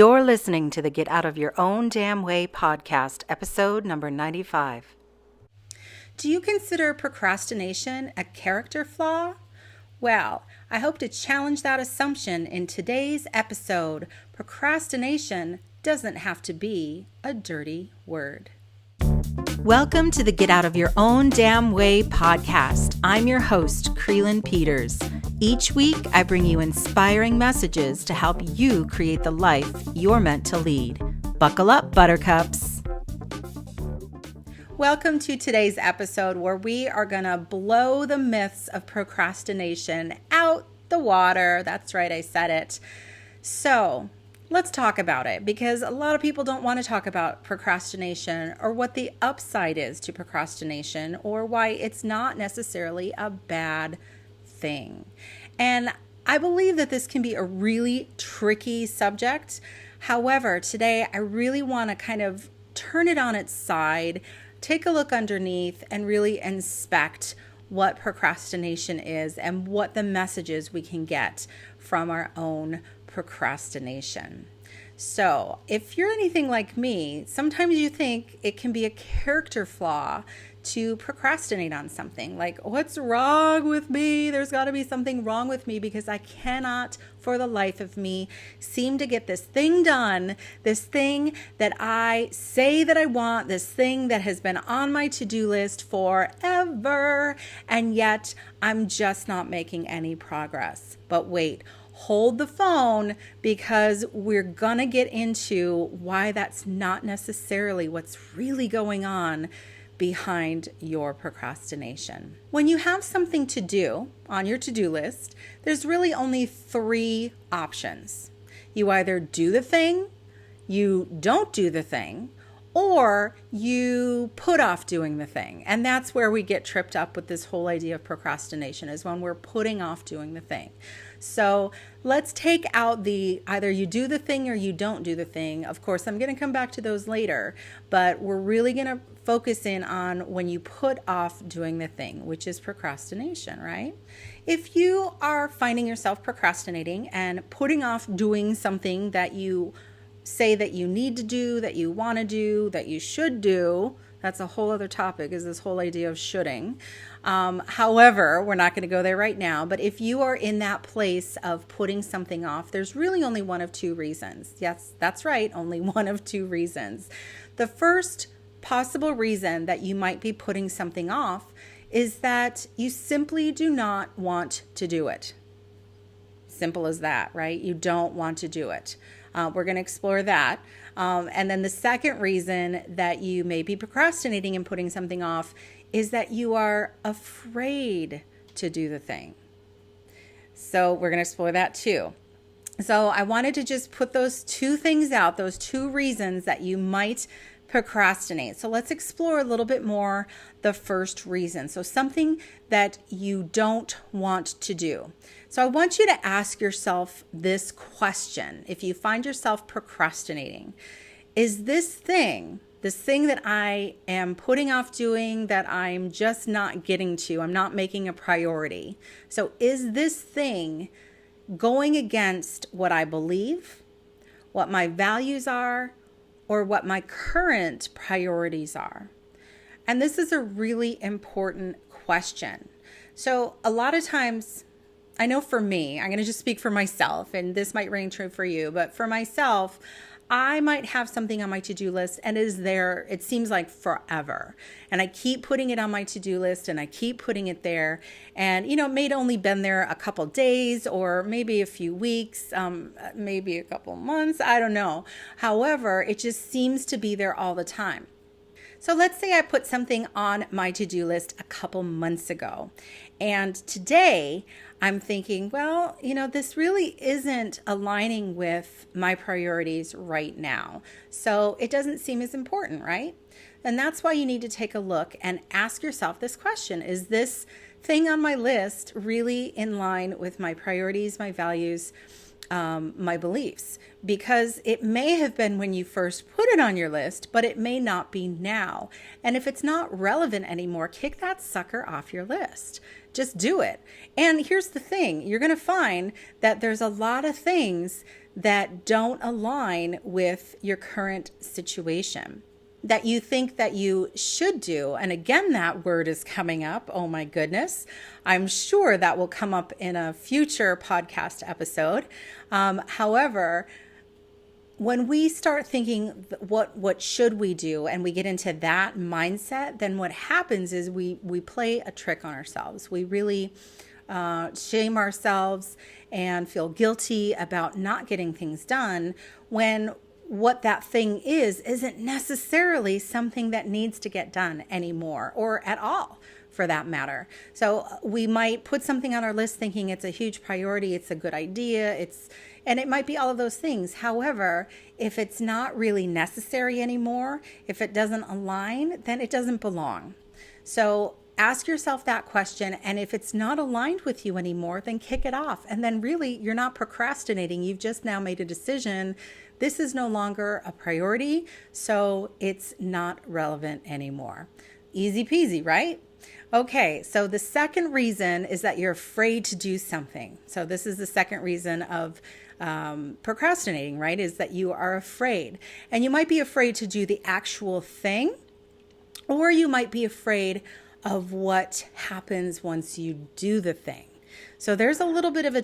You're listening to the Get Out of Your Own Damn Way podcast, episode number 95. Do you consider procrastination a character flaw? Well, I hope to challenge that assumption in today's episode. Procrastination doesn't have to be a dirty word. Welcome to the Get Out of Your Own Damn Way podcast. I'm your host, Krylyn Peters. Each week, I bring you inspiring messages to help you create the life you're meant to lead. Buckle up, buttercups. Welcome to today's episode where we are going to blow the myths of procrastination out the water. That's right, I said it. So let's talk about it, because a lot of people don't want to talk about procrastination or what the upside is to procrastination or why it's not necessarily a bad thing. And I believe that this can be a really tricky subject. However, today I really want to kind of turn it on its side, take a look underneath, and really inspect what procrastination is and what the messages we can get from our own procrastination. So if you're anything like me, sometimes you think it can be a character flaw to procrastinate on something. Like, what's wrong with me? There's got to be something wrong with me because I cannot, for the life of me, seem to get this thing done, this thing that I say that I want, this thing that has been on my to-do list forever, and yet I'm just not making any progress. But wait, hold the phone, because we're gonna get into why that's not necessarily what's really going on behind your procrastination. When you have something to do on your to-do list, there's really only three options. You either do the thing, you don't do the thing, or you put off doing the thing. And that's where we get tripped up with this whole idea of procrastination, is when we're putting off doing the thing. So let's take out the either you do the thing or you don't do the thing. Of course, I'm going to come back to those later, but we're really going to focus in on when you put off doing the thing, which is procrastination, right? If you are finding yourself procrastinating and putting off doing something that you say that you need to do, that you want to do, that you should do, that's a whole other topic, is this whole idea of shoulding. However, we're not going to go there right now. But if you are in that place of putting something off, there's really only one of two reasons. Yes, that's right. Only one of two reasons. The first possible reason that you might be putting something off is that you simply do not want to do it. Simple as that, right? You don't want to do it. We're going to explore that. And then the second reason that you may be procrastinating and putting something off is that you are afraid to do the thing. So we're going to explore that too. So I wanted to just put those two things out, those two reasons that you might procrastinate. So let's explore a little bit more the first reason. So something that you don't want to do. So I want you to ask yourself this question. If you find yourself procrastinating, is this thing that I am putting off doing, that I'm just not getting to, I'm not making a priority. So is this thing going against what I believe, what my values are, or what my current priorities are? And this is a really important question. So a lot of times, I know for me, I'm going to just speak for myself, and this might ring true for you, but for myself, I might have something on my to-do list and it is there, it seems like forever. And I keep putting it on my to-do list and I keep putting it there. And, it may have only been there a couple days or maybe a few weeks, maybe a couple months, I don't know. However, it just seems to be there all the time. So let's say I put something on my to-do list a couple months ago. And today I'm thinking, well, this really isn't aligning with my priorities right now. So it doesn't seem as important, right? And that's why you need to take a look and ask yourself this question. Is this thing on my list really in line with my priorities, my values? my beliefs, because it may have been when you first put it on your list, but it may not be now. And if it's not relevant anymore, kick that sucker off your list. Just do it. And here's the thing, you're going to find that there's a lot of things that don't align with your current situation that you think that you should do. And again, that word is coming up. Oh my goodness. I'm sure that will come up in a future podcast episode. However, when we start thinking what should we do and we get into that mindset, then what happens is we play a trick on ourselves. We really shame ourselves and feel guilty about not getting things done when what that thing isn't necessarily something that needs to get done anymore, or at all for that matter. So we might put something on our list thinking it's a huge priority, it's a good idea, and it might be all of those things. However, if it's not really necessary anymore, if it doesn't align, then it doesn't belong. So ask yourself that question, and if it's not aligned with you anymore, then kick it off. And then really, you're not procrastinating. You've just now made a decision. This is no longer a priority, so it's not relevant anymore. Easy peasy, right? Okay, so the second reason is that you're afraid to do something. So this is the second reason of procrastinating, right? Is that you are afraid. And you might be afraid to do the actual thing, or you might be afraid of what happens once you do the thing. So there's a little bit of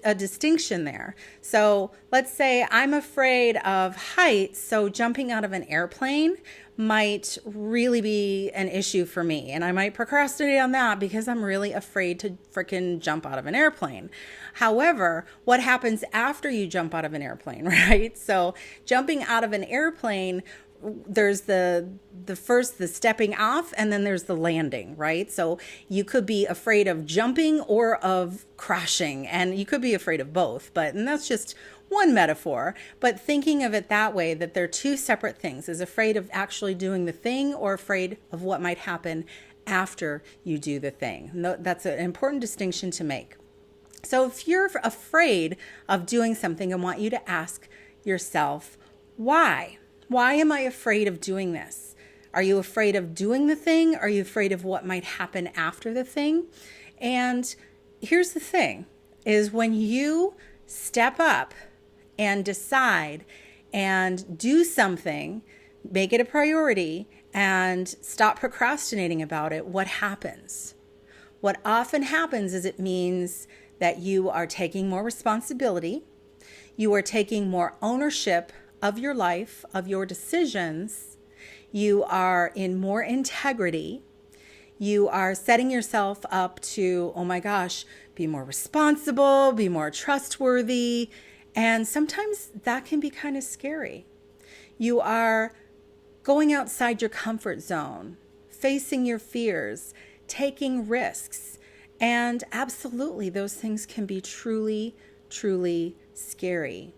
a distinction there. So let's say I'm afraid of heights, so jumping out of an airplane might really be an issue for me. And I might procrastinate on that because I'm really afraid to freaking jump out of an airplane. However, what happens after you jump out of an airplane, right? So jumping out of an airplane, there's the stepping off, and then there's the landing, right? So you could be afraid of jumping or of crashing, and you could be afraid of both, and that's just one metaphor. But thinking of it that way, that they're two separate things, is afraid of actually doing the thing or afraid of what might happen after you do the thing. That's an important distinction to make. So if you're afraid of doing something, I want you to ask yourself, why? Why am I afraid of doing this? Are you afraid of doing the thing? Are you afraid of what might happen after the thing? And here's the thing, is when you step up and decide and do something, make it a priority, and stop procrastinating about it, what happens? What often happens is it means that you are taking more responsibility, you are taking more ownership of your life, of your decisions, you are in more integrity, you are setting yourself up to, oh my gosh, be more responsible, be more trustworthy, and sometimes that can be kind of scary. You are going outside your comfort zone, facing your fears, taking risks, and absolutely those things can be truly, truly scary.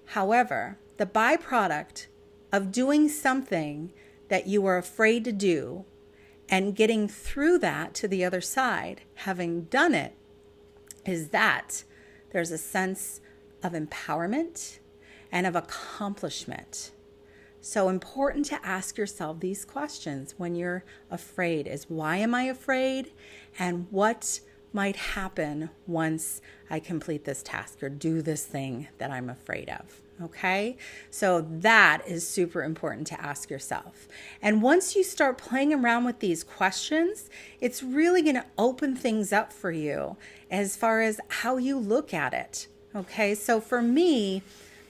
However, the byproduct of doing something that you are afraid to do and getting through that to the other side, having done it, is that there's a sense of empowerment and of accomplishment. So important to ask yourself these questions when you're afraid is, why am I afraid? And what might happen once I complete this task or do this thing that I'm afraid of? Okay, so that is super important to ask yourself. And once you start playing around with these questions, it's really going to open things up for you as far as how you look at it. Okay, so for me,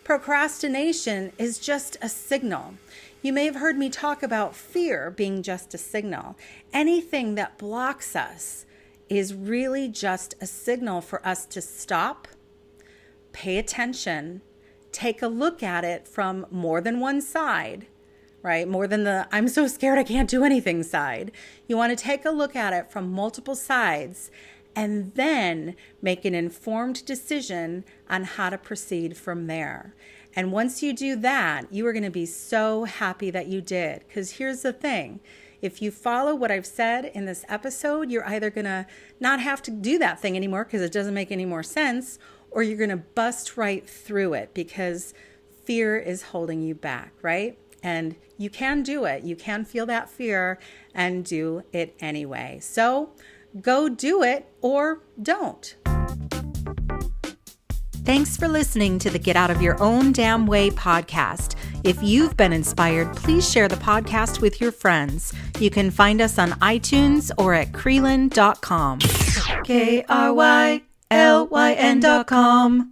procrastination is just a signal. You may have heard me talk about fear being just a signal. Anything that blocks us is really just a signal for us to stop, pay attention, take a look at it from more than one side, right? More than the I'm so scared I can't do anything side. You want to take a look at it from multiple sides and then make an informed decision on how to proceed from there. And once you do that, you are going to be so happy that you did. Because here's the thing. If you follow what I've said in this episode, you're either going to not have to do that thing anymore because it doesn't make any more sense, or you're going to bust right through it because fear is holding you back, right? And you can do it. You can feel that fear and do it anyway. So go do it or don't. Thanks for listening to the Get Out of Your Own Damn Way podcast. If you've been inspired, please share the podcast with your friends. You can find us on iTunes or at Krylyn.com. KRYLYN.com.